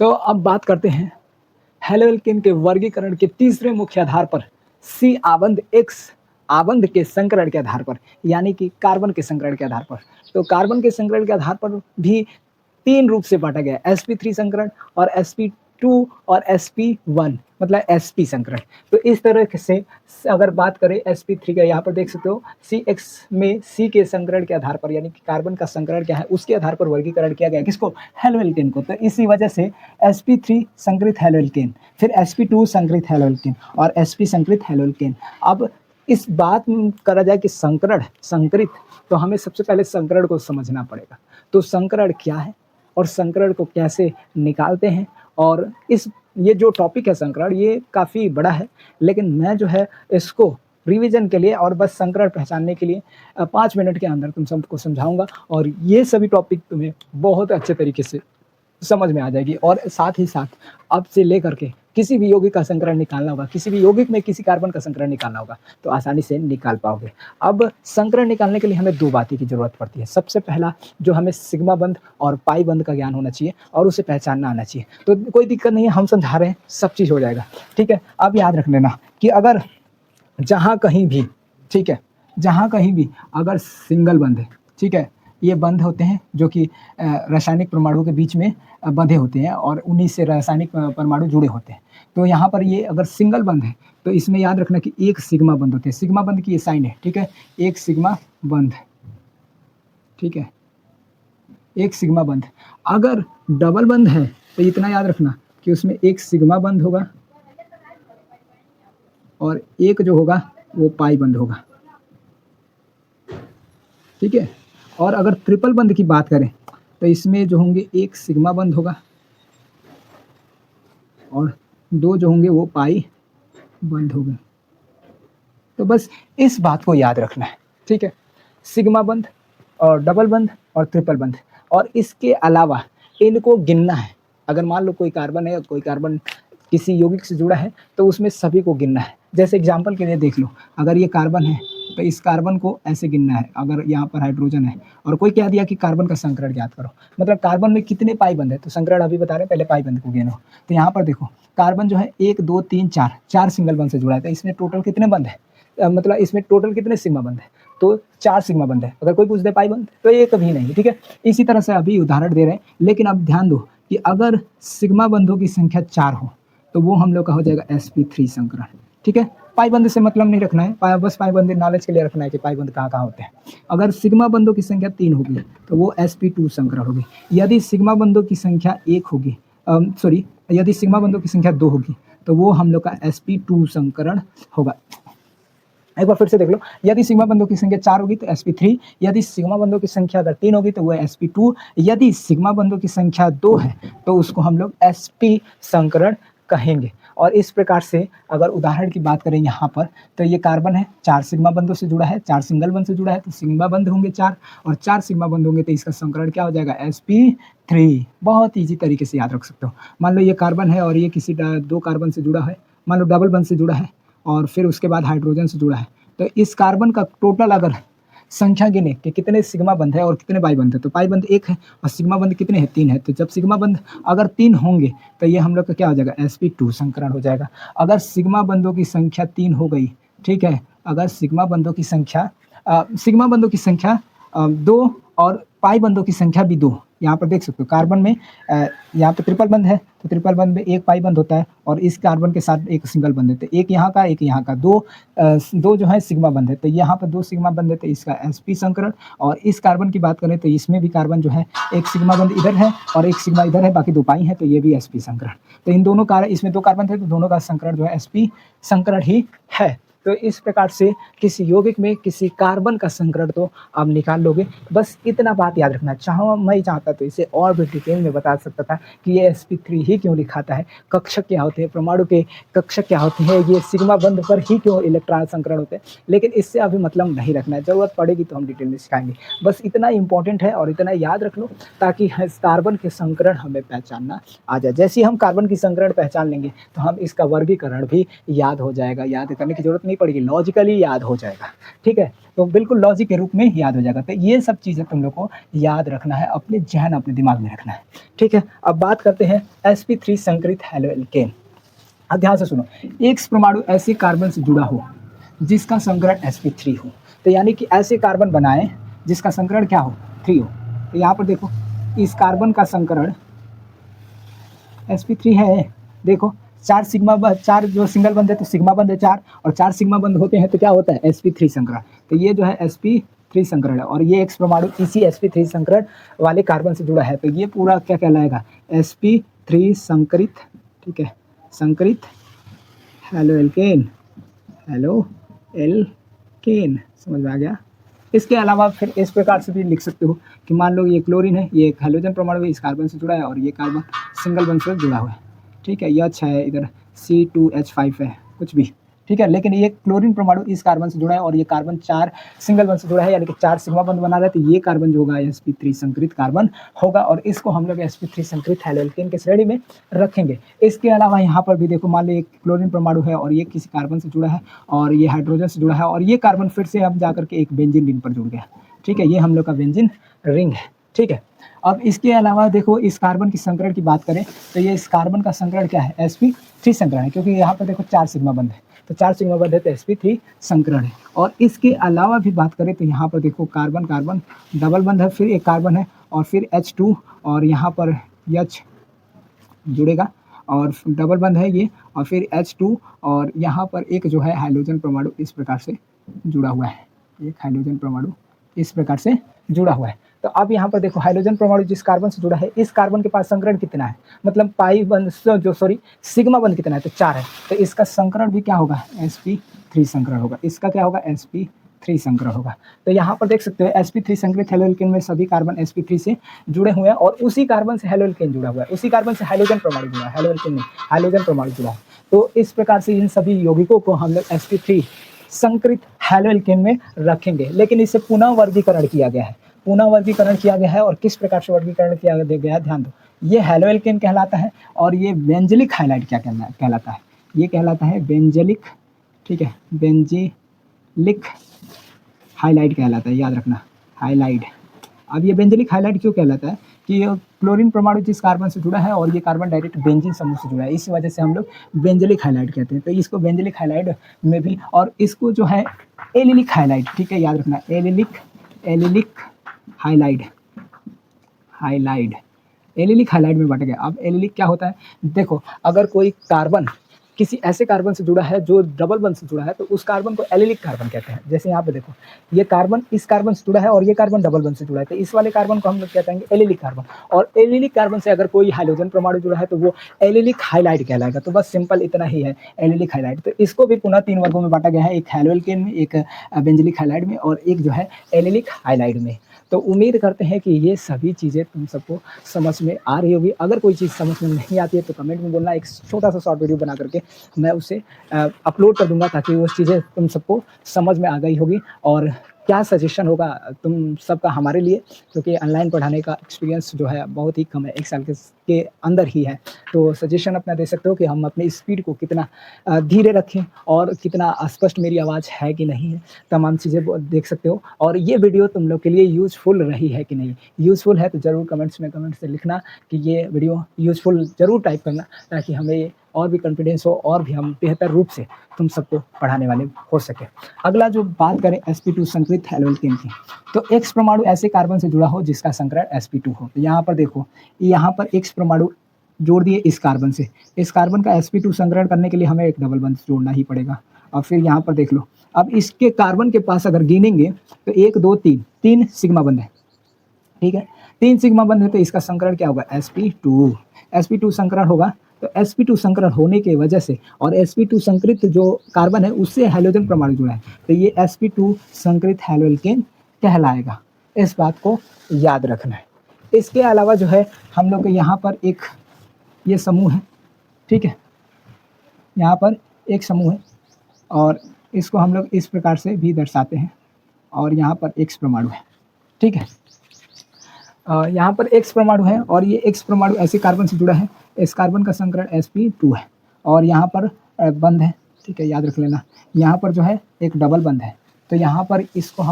तो अब बात करते हैं हेलोल्केन के वर्गीकरण के तीसरे मुख्य आधार पर, सी आबंध एक्स आबंध के संकरण के आधार पर, यानी कि कार्बन के संकरण के आधार पर। तो कार्बन के संकरण के आधार पर भी 3 रूप से बांटा गया है, sp3 संकरण और sp2 और sp1, मतलब sp संकरण। तो इस तरह से अगर बात करें sp3 का, यहाँ पर देख सकते हो CX में C के संकरण के आधार पर, यानी कि कार्बन का संकरण क्या है उसके आधार पर वर्गीकरण किया गया, किसको? हेलोल्केन को। तो इसी वजह से sp3 संकरित हेलोल्केन, फिर sp2 संकरित हेलोल्केन और sp संकरित हेलोल्केन। अब इस बात करा जाए कि संकरण संकरित, तो हमें सबसे पहले संकरण को समझना पड़ेगा। तो संकरण क्या है और संकरण को कैसे निकालते हैं, और ये जो टॉपिक है संकरण, ये काफ़ी बड़ा है, लेकिन मैं जो है इसको रिवीजन के लिए और बस संकरण पहचानने के लिए 5 मिनट के अंदर तुम सबको समझाऊंगा, और ये सभी टॉपिक तुम्हें बहुत अच्छे तरीके से समझ में आ जाएगी। और साथ ही साथ अब से लेकर के किसी भी यौगिक का संकरण निकालना होगा, किसी भी यौगिक में किसी कार्बन का संकरण निकालना होगा तो आसानी से निकाल पाओगे। अब संकरण निकालने के लिए हमें 2 बातें की जरूरत पड़ती है। सबसे पहला जो हमें सिग्मा बंध और पाई बंध का ज्ञान होना चाहिए और उसे पहचानना आना चाहिए। तो कोई दिक्कत नहीं है, हम समझा रहे हैं, सब चीज़ हो जाएगा, ठीक है। अब याद रख लेना कि अगर जहाँ कहीं भी, ठीक है, जहाँ कहीं भी अगर सिंगल बंध है, ठीक है, ये बंध होते हैं जो कि रासायनिक परमाणुओं के बीच में बंधे होते हैं और उन्हीं से रासायनिक परमाणु जुड़े होते हैं। तो यहाँ पर ये अगर सिंगल बंध है तो इसमें याद रखना कि एक सिग्मा बंध होते हैं। सिग्मा बंध की ये साइन है, ठीक है, एक सिग्मा बंध, ठीक है, एक सिग्मा बंध। अगर डबल बंध है तो इतना याद रखना कि उसमें एक सिग्मा बंध होगा और एक जो होगा वो पाई बंध होगा, ठीक है। और अगर ट्रिपल बंध की बात करें तो इसमें जो होंगे एक सिग्मा बंध होगा और 2 जो होंगे वो पाई बंध होंगे। तो बस इस बात को याद रखना है, ठीक है, सिग्मा बंध और डबल बंध और ट्रिपल बंध। और इसके अलावा इनको गिनना है। अगर मान लो कोई कार्बन है, कोई कार्बन किसी यौगिक से जुड़ा है तो उसमें सभी को गिनना है। जैसे एग्जाम्पल के लिए देख लो, अगर ये कार्बन है तो इस कार्बन को ऐसे गिनना है। अगर यहाँ पर हाइड्रोजन है और कोई कह दिया कि कार्बन का संकरण ज्ञात करो, मतलब कार्बन में कितने पाई बंध है, तो संकरण अभी बता रहे हैं, पहले पाई बंध को गिनो। तो यहाँ पर देखो कार्बन जो है 1 2 3 4 सिंगल बंध से जुड़ा है, तो इसमें टोटल कितने बंध है, मतलब इसमें टोटल कितने सिग्मा बंध है, तो 4 सिग्मा बंध है। अगर कोई पूछ दे पाई बंध तो ये कभी नहीं, ठीक है। इसी तरह से अभी उदाहरण दे रहे हैं, लेकिन अब ध्यान दो कि अगर सिग्मा बंधों की संख्या 4 हो तो वो हम लोग का हो जाएगा sp3 संकरण, ठीक है। पाई बंध से मतलब नहीं रखना है, बस पाई बंध नॉलेज के लिए रखना है कि पाई बंध कहाँ कहाँ होते हैं। अगर सिग्मा बंधों की संख्या 3 होगी तो वो sp2 संकरण होगी। यदि सिग्मा बंधों की संख्या 1 होगी, यदि सिग्मा बंधों की संख्या 2 होगी तो वो हम लोग का sp2 संकरण होगा। एक बार फिर से देख लो, यदि सिग्मा बंधों की संख्या 4 होगी तो sp3, यदि सिग्मा बंधों की संख्या अगर 3 होगी तो वो sp2, यदि सिग्मा बंधों की संख्या 2 है तो उसको हम लोग sp संकरण कहेंगे। और इस प्रकार से अगर उदाहरण की बात करें यहाँ पर, तो ये कार्बन है, 4 सिग्मा बंधों से जुड़ा है, 4 सिंगल बंध से जुड़ा है, तो सिग्मा बंध होंगे 4 और 4 सिग्मा बंध होंगे तो इसका संकरण क्या हो जाएगा, sp3। बहुत ईजी तरीके से याद रख सकते हो। मान लो ये कार्बन है और ये किसी 2 कार्बन से जुड़ा है, मान लो डबल बंध से जुड़ा है और फिर उसके बाद हाइड्रोजन से जुड़ा है, तो इस कार्बन का टोटल अगर संख्या गिने कि कितने सिग्मा बंध है और कितने पाई बंध है, तो पाई बंध 1 है और सिग्मा बंध कितने हैं, 3 है। तो जब सिग्मा बंध अगर 3 होंगे तो ये हम लोग का क्या हो जाएगा, sp2 संकरण हो जाएगा। अगर सिग्मा बंधों की संख्या 3 हो गई, ठीक है, अगर सिग्मा बंधों की संख्या 2 और पाई बंधों की संख्या भी 2, यहाँ पर देख सकते हो कार्बन में यहाँ पे ट्रिपल बंध है तो ट्रिपल बंध में 1 पाई बंध होता है और इस कार्बन के साथ एक सिंगल बंध है, तो एक यहाँ का एक यहाँ का, 2 जो है सिग्मा बंध है, तो यहाँ पर 2 सिग्मा बंध है तो इसका sp संकरण। और इस कार्बन की बात करें तो इसमें भी कार्बन जो है एक सिग्मा बंध इधर है और एक सिग्मा इधर है, बाकी 2 पाई है, तो ये भी sp संकरण। तो इन दोनों का, इसमें 2 कार्बन थे तो दोनों का संकरण जो है sp संकरण ही है। तो इस प्रकार से किसी यौगिक में किसी कार्बन का संकरण तो आप निकाल लोगे। बस इतना बात याद रखना। मैं चाहता तो इसे और भी डिटेल में बता सकता था कि ये sp3 ही क्यों लिखाता है, कक्षक क्या होते हैं, परमाणु के कक्षक क्या होते हैं, ये सिग्मा बंध पर ही क्यों इलेक्ट्रॉन संकरण होते हैं, लेकिन इससे अभी मतलब नहीं रखना है। जरूरत पड़ेगी तो हम डिटेल में सिखाएंगे। बस इतना इंपॉर्टेंट है और इतना याद रख लो ताकि कार्बन के संकरण हमें पहचानना आ जाए। जैसे ही हम कार्बन की संकरण पहचान लेंगे तो हम इसका वर्गीकरण भी याद हो जाएगा, याद करने की जरूरत नहीं पड़ेगी, लॉजिकली याद हो जाएगा, ठीक है। तो बिल्कुल लॉजिक के रूप में याद हो जाएगा। तो ये सब चीज़ें तुम लोग को याद रखना है, अपने जहन अपने दिमाग में रखना है, ठीक है। अब बात करते हैं sp3 संकरित हैलोएल्केन। अब ध्यान से सुनो, एक परमाणु ऐसे कार्बन से जुड़ा हो जिसका संकरण sp3 हो, तो यानी कि ऐसे कार्बन बनाए जिसका संकरण क्या हो, 3 हो। तो यहाँ पर देखो इस कार्बन का संकरण sp3 है, देखो 4 सिग्मा 4 जो सिंगल बंद है तो सिग्मा बंद है 4, और 4 सिग्मा बंद होते हैं तो क्या होता है sp3 संकरण। तो ये जो है sp3 संकरण है, और ये एक परमाणु इसी sp3 संकरण वाले कार्बन से जुड़ा है। तो ये पूरा क्या कहलाएगा, sp3 संकरित, ठीक है, संकरित हैलोएल्केन, हैलोएल्केन, समझ में आ गया। इसके अलावा फिर इस प्रकार से भी लिख सकते हो कि मान लो ये क्लोरीन है, ये एक हाइड्रोजन परमाणु है, इस कार्बन से जुड़ा है, और ये कार्बन सिंगल बंध से जुड़ा हुआ है, ठीक है। ये अच्छा है, इधर C2H5 है, कुछ भी, ठीक है। लेकिन ये क्लोरीन परमाणु इस कार्बन से जुड़ा है, और ये कार्बन 4 सिंगल बंध से जुड़ा है, यानी कि 4 सिग्मा बंध बना रहा है। तो ये कार्बन जो होगा sp3 संकरित कार्बन होगा, और इसको हम लोग sp3 संकरित हैलोएल्केन के श्रेणी में रखेंगे। इसके अलावा यहाँ पर भी देखो, मान लो एक क्लोरीन परमाणु है और ये किसी कार्बन से जुड़ा है, और ये हाइड्रोजन से जुड़ा है, और ये कार्बन फिर से अब जाकर के एक बेंजीन रिंग पर जुड़ गया, ठीक है। ये हम लोग का बेंजीन रिंग है, ठीक है। अब इसके अलावा देखो इस कार्बन की संकरण की बात करें तो ये इस कार्बन का संकरण क्या है, sp3 संकरण है, क्योंकि यहाँ पर देखो 4 सिग्मा बंध है, तो 4 सिग्मा बंध है तो sp3 संकरण है। और इसके अलावा भी बात करें तो यहाँ पर देखो कार्बन कार्बन डबल बंध है, फिर एक कार्बन है, और फिर H2, और यहाँ पर H जुड़ेगा, और डबल बंध है ये, और फिर H2, और यहाँ पर एक जो है हाइड्रोजन परमाणु इस प्रकार से जुड़ा हुआ है, एक हाइड्रोजन परमाणु इस प्रकार से जुड़ा हुआ है। तो अब यहाँ पर देखो हाइड्रोजन परमाणु जिस कार्बन से जुड़ा है, इस कार्बन के पास संकरण कितना है, मतलब पाई बंध जो सिग्मा बंध कितना है, तो 4 है। तो इसका संकरण भी क्या होगा, sp3 संकरण होगा, इसका क्या होगा, sp3 संकरण होगा। तो यहाँ पर देख सकते हो sp3 संकरित हैलोएल्केन में सभी कार्बन sp3 से जुड़े हुए हैं, और उसी कार्बन से हैलोएल्केन जुड़ा हुआ है, उसी कार्बन से हाइड्रोजन परमाणु जुड़ा है, हैलोएल्केन नहीं, हाइड्रोजन परमाणु जुड़ा है। तो इस प्रकार से इन सभी यौगिकों को हम लोग sp3 संकरित हैलोएल्केन में रखेंगे। लेकिन इसे पुनः वर्गीकरण किया गया है, पुनः वर्गीकरण किया गया है, और किस प्रकार से वर्गीकरण किया गया है, ध्यान दो। ये हैलोएल्केन कहलाता है, और ये बेंजलिक हाइलाइड क्या कहलाता है, ये कहलाता है बेंजलिक, ठीक है, बेंजलिक हाइलाइड कहलाता है, याद रखना, हाइलाइड। अब ये बेंजलिक हाइलाइड क्यों कहलाता है कि क्लोरीन परमाणु जिस कार्बन से जुड़ा है, और ये कार्बन डायरेक्ट बेंजीन समूह से जुड़ा है, इस वजह से हम लोग बेंजलिक हाइलाइड कहते हैं। तो इसको बेंजलिक हाइलाइड में भी, और इसको जो है एलिलिक हाइलाइड, ठीक है, याद रखना, एलिलिक हाइलाइड, एलिलिक हाइलाइड में बांटा गया। अब एलिलिक क्या होता है, देखो अगर कोई कार्बन किसी ऐसे कार्बन से जुड़ा है जो डबल बंध से जुड़ा है, तो उस कार्बन को एलिलिक कार्बन कहते हैं। जैसे यहाँ पे देखो ये कार्बन इस कार्बन से जुड़ा है, और ये कार्बन डबल बंध से जुड़ा है, तो इस वाले कार्बन को हम लोग कहते हैं एलिलिक कार्बन। और एलिलिक कार्बन से अगर कोई हाइड्रोजन परमाणु जुड़ा है तो वो एलिलिक हाइलाइड कहलाएगा। तो बस सिंपल इतना ही है, एलिलिक हाइलाइड। तो इसको भी पुनः 3 वर्गों में बांटा गया है, एक हैलोएल्केन में, एक बेंजलिक हाइलाइड में, और एक जो है एलिलिक हाइलाइड में। तो उम्मीद करते हैं कि ये सभी चीज़ें तुम सबको समझ में आ रही होगी। अगर कोई चीज़ समझ में नहीं आती है तो कमेंट में बोलना, एक छोटा सा शॉर्ट वीडियो बना करके मैं उसे अपलोड कर दूंगा, ताकि वो चीज़ें तुम सबको समझ में आ गई होगी। और क्या सजेशन होगा तुम सबका हमारे लिए, क्योंकि ऑनलाइन पढ़ाने का एक्सपीरियंस जो है बहुत ही कम है, 1 साल के अंदर ही है। तो सजेशन अपना दे सकते हो कि हम अपनी स्पीड को कितना धीरे रखें, और कितना स्पष्ट मेरी आवाज़ है कि नहीं है, तमाम चीज़ें देख सकते हो। और ये वीडियो तुम लोग के लिए यूज़फुल रही है कि नहीं, यूज़फुल है तो ज़रूर कमेंट से लिखना कि ये वीडियो यूज़फुल ज़रूर टाइप करना, ताकि हमें और भी कॉन्फिडेंस हो, और भी हम बेहतर रूप से तुम सबको पढ़ाने वाले हो सके। अगला जो बात करें sp2 संकरित हैलोएल्केन की, तो X परमाणु ऐसे कार्बन से जुड़ा हो जिसका संकरण sp2 हो। तो यहाँ पर देखो, यहाँ पर X परमाणु जोड़ दिए इस कार्बन से, इस कार्बन का sp2 संकरण करने के लिए हमें एक डबल बंध जोड़ना ही पड़ेगा। और फिर यहाँ पर देख लो, अब इसके कार्बन के पास अगर गिनेंगे तो 1 2 3 सिग्मा बंध है, ठीक है, 3 सिग्मा बंध है। तो इसका संकरण क्या होगा, sp2 संकरण होगा। तो sp2 संकरण होने की वजह से, और sp2 संकरित जो कार्बन है उससे हाइड्रोजन परमाणु जुड़ा है, तो ये sp2 संकरित हैलोएल्केन कहलाएगा। इस बात को याद रखना है। इसके अलावा जो है हम लोग के यहाँ पर एक ये समूह है, ठीक है, यहाँ पर एक समूह है, और इसको हम लोग इस प्रकार से भी दर्शाते हैं। और यहाँ पर X परमाणु है, ठीक है, यहाँ पर X परमाणु है, और ये X परमाणु ऐसे कार्बन से जुड़ा है, इस कार्बन का संकरण sp2 है, और यहाँ पर बंध है, ठीक है, याद रख लेना। यहाँ पर जो है एक डबल बंद है, तो यहाँ पर इसको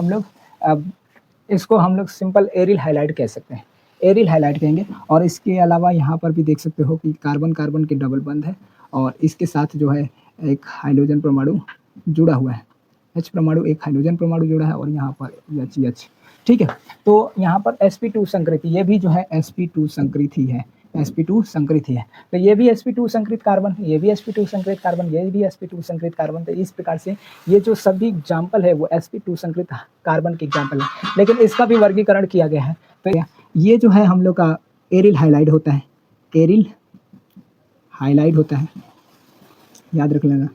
हम लोग सिंपल एरिल हाइलाइट कह सकते हैं, एरिल हाइलाइट कहेंगे। और इसके अलावा यहाँ पर भी देख सकते हो कि कार्बन कार्बन के डबल बंद है और इसके साथ जो है एक हाइड्रोजन परमाणु जुड़ा हुआ है, H परमाणु, एक हाइड्रोजन परमाणु जुड़ा है और यहाँ पर H, ठीक है। तो यहाँ पर sp2 संकृति, ये भी जो है sp2 संकृति है, sp2 संकृति है। तो ये भी sp2 संकृत कार्बन, ये भी sp2 संकृत कार्बन, ये भी sp2 संकृत कार्बन। तो इस प्रकार से ये जो सभी एग्जाम्पल है वो sp2 संकृत कार्बन के एग्जाम्पल है, लेकिन इसका भी वर्गीकरण किया गया है। तो ये जो है हम लोग का एरिल हाइलाइट होता है, एरिल हाइलाइट होता है, याद रख लेना,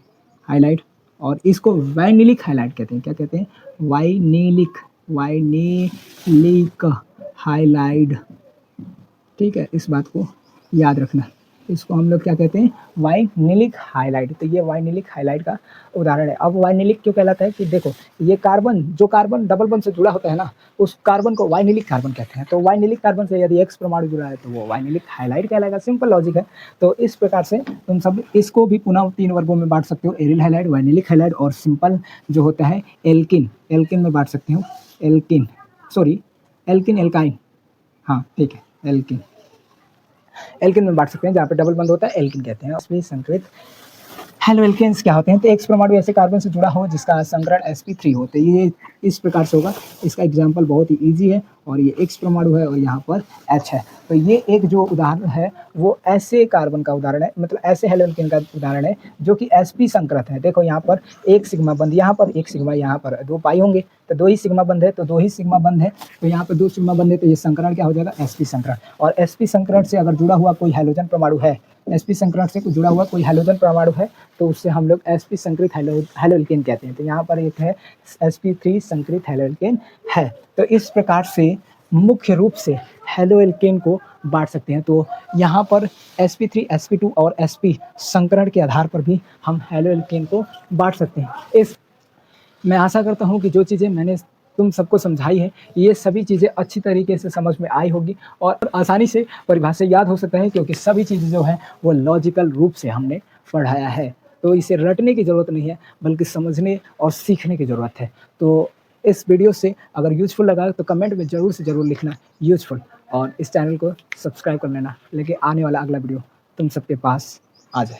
हाइलाइट। और इसको वाइनिलिक हाइलाइट कहते हैं, क्या कहते हैं? वाइनिलिक, वाइनिलिक हाइलाइट, ठीक है, इस बात को याद रखना। इसको हम लोग क्या कहते हैं? Vinylic highlight. तो ये वाइनिलिक हाइलाइट का उदाहरण है। अब वाइनिलिक क्यों कहलाता है कि देखो, ये कार्बन, जो कार्बन डबल बॉन्ड से जुड़ा होता है ना, उस कार्बन को वाइनिलिक कार्बन कहते हैं। तो वाइनिलिक कार्बन से यदि X परमाणु जुड़ा है तो वो वाइनिलिक हाइलाइट कहलाएगा। सिंपल लॉजिक है। तो इस प्रकार से तुम सब इसको भी पुनः 3 वर्गों में बांट सकते हो, एरिल हाइलाइट, वाइनिलिक हाइलाइट और सिंपल जो होता है एल्किन, एल्किन में बांट सकते हो, एल्किन, सॉरी एल्किन, एल्काइन, हाँ ठीक है, एल्किन, एल्किन में बांट सकते हैं, जहाँ पे डबल बंद होता है एल्किन कहते हैं। sp संकृत हेलो एल्केन्स क्या होते हैं? तो X परमाणु ऐसे कार्बन से जुड़ा हो जिसका संकरण sp3 हो, तो ये इस प्रकार से होगा। इसका एग्जाम्पल बहुत ही ईजी है, और ये X परमाणु है और यहाँ पर H है। तो ये एक जो उदाहरण है वो ऐसे कार्बन का उदाहरण है, मतलब ऐसे हेलो एल्केन का उदाहरण है जो कि sp संकृत है। देखो यहाँ पर एक सिग्मा बंद, यहाँ पर एक सिग्मा, यहाँ पर 2 पाई होंगे, तो 2 ही सिग्मा बंद है, तो 2 ही सिग्मा बंद है, तो यहाँ पर 2 सिग्मा बंद है, तो ये संकरण क्या हो जाएगा? sp संकरण। और sp संकरण से अगर जुड़ा हुआ कोई हाइड्रोजन परमाणु है, sp संकरण से जुड़ा हुआ कोई हाइड्रोजन परमाणु है, तो उससे हम लोग sp संकृत हेलो एल्केन कहते हैं। तो यहाँ पर एक है sp3 संकृत हेलो एल्केन है। तो इस प्रकार से मुख्य रूप से हेलो एल्केन को बांट सकते हैं। तो यहाँ पर sp3, sp2 और sp संकरण के आधार पर भी हम हेलो एल्केन को बांट सकते हैं। मैं आशा करता हूँ कि जो चीज़ें मैंने तुम सबको समझाई है, ये सभी चीज़ें अच्छी तरीके से समझ में आई होगी और आसानी से परिभाषा याद हो सकता है, क्योंकि सभी चीज़ें जो हैं वो लॉजिकल रूप से हमने पढ़ाया है। तो इसे रटने की ज़रूरत नहीं है, बल्कि समझने और सीखने की ज़रूरत है। तो इस वीडियो से अगर यूज़फुल लगा तो कमेंट में ज़रूर से ज़रूर लिखना यूज़फुल, और इस चैनल को सब्सक्राइब कर लेना, लेकिन आने वाला अगला वीडियो तुम सबके पास आ जाए।